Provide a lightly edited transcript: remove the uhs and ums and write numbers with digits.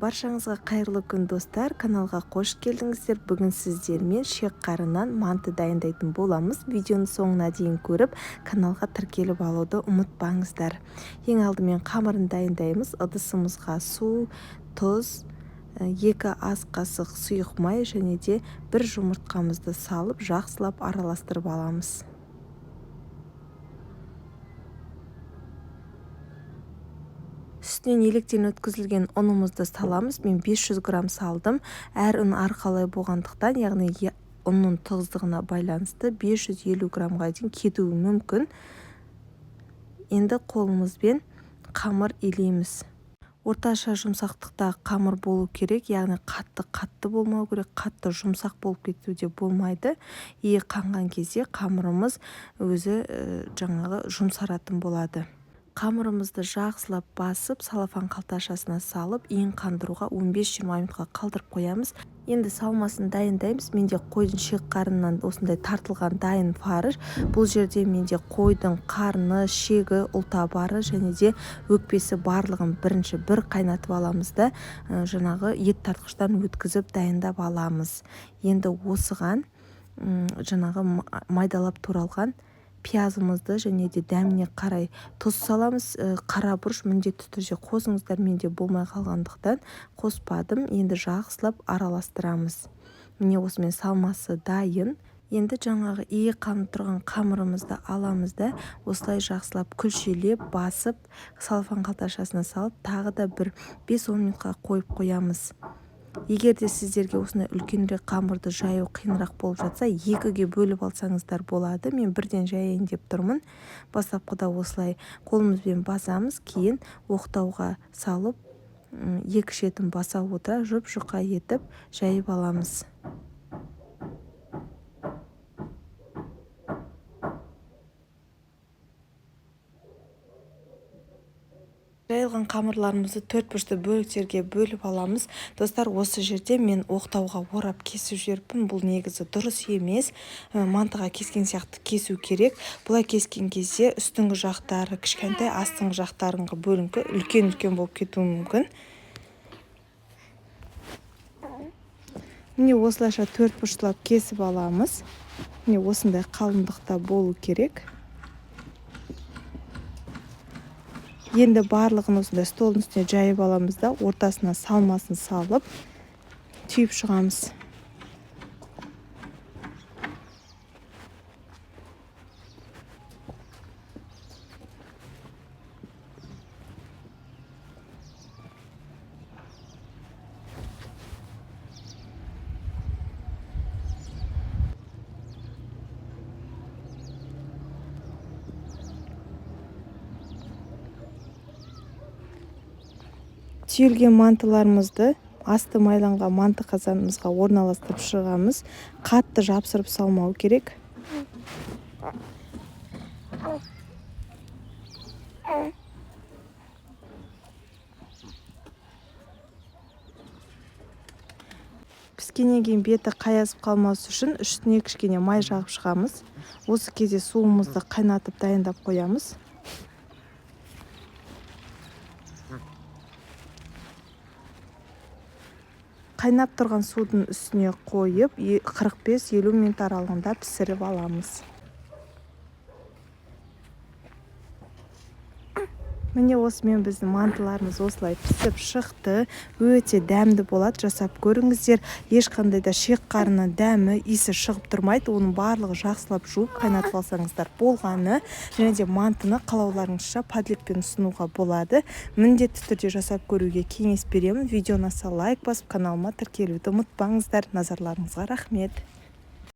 Баршаңызға қайырлы күн достар, каналға қош келдіңіздер. Бүгін сіздермен шек қарыннан манты дайындайтын боламыз. Видеоны соңына дейін көріп, каналға тіркеліп алуды ұмытпаңыздар. Ең алдымен қамырын дайындаймыз. Ыдысымызға су, тұз, 2 ас қасық сұйық май және де 1 жұмыртқамызды салып, жақсылап араластырып аламыз. Үстінен електен өткізілген ұнымызды саламыз. Мен 500 грамм салдым. Әр ұн арқалай болғандықтан, яғни ұнның тығыздығына байланысты 550 граммға дейін кетуі мүмкін. Енді қолымызбен қамыр илейміз. Орташа жұмсақтықта қамыр болу керек, яғни қатты болмау керек, қатты жұмсақ болып кетуде болмайды. Қанған кезде қамырымыз өзі жұмсаратын болады. Қамырымызды жақсылап басып, салафан қалташасына салып, қандыруға 15-20 минутқа қалдырып қоямыз. Енді салмасын дайындаймыз. Менде қойдың шек қарынынан осындай тартылған дайын фарш. Бұл жерде менде қойдың қарны, шегі, ұлтабары және де өкпесі барлығын бір қайнатып аламыз да, ет тартқыштан өткізіп дайындап аламыз. Енді осыған майдалап туралған пиязымызды және де дәміне қарай тұз саламыз. Қара бұрыш міндетті түрде қосыңыздар, менде болмай қалғандықтан қоспадым. Енді жақсылап араластырамыз. Міне осымен салмасы дайын. Енді қанып тұрған қамырымызды аламыз да, осылай жақсылап күлшелеп басып, салафан қалташасына салып, тағы да 5-10 минутқа қойып қоямыз. Егер де сіздерге осындай үлкенірек қамырды жаю қиынрақ болып жатса, 2-ге бөліп алсаңыздар болады. Мен бірден жайайын деп тұрмын. Бастапқыда осылай қолымызбен басамыз, кейін оқтауға салып, 2 шетін баса отыра жұп-жұқа етіп жайып аламыз. Жайылған қамырларымызды 4 бұрышты бөліктерге бөліп аламыз. Достар, осы жерде мен оқтауға орап кесіп жіберіппін. Бұл негізі дұрыс емес. Мантыға кескен сияқты кесу керек. Бұлай кескен кезде үстіңгі жақтары кішкентай, астыңғы жақтарыңғы бөліңкі үлкен болып кетуі мүмкін. Міне осылайша 4 бұрыштылап кесіп аламыз. Міне осындай қалыңдықта болу керек. Енді барлығын осындай столдың үстіне жайып аламыз да, ортасына салмасын салып, түйіп шығамыз. Түйілген мантыларымызды асты майланған манты қазанымызға орналастырып шығамыз. Қатты жапсырып салмау керек. Піскеннен кейін беті қаясып қалмас үшін үстіне кішкене май жағып шығамыз. Осы кезде суымызды қайнатып дайындап қоямыз. Қайнап тұрған судың үстіне қойып, 45-50 минут аралығында пісіріп аламыз. Міне осымен біздің мантыларымыз осылай пісіп шықты. Өте дәмді болады, жасап көріңіздер. Ешқандай да шек қарынның дәмі, иісі шығып тұрмайды. Оның барлығы жақсылап жуып қайнатып алсаңыздар болғаны. Және де мантыны қалауларыңызша подливпен ұсынуға болады. Міндетті түрде жасап көруге кеңес беремін. Видеоны аса лайк басып, каналыма тіркелуді ұмытпаңыздар. Назарларыңызға рахмет.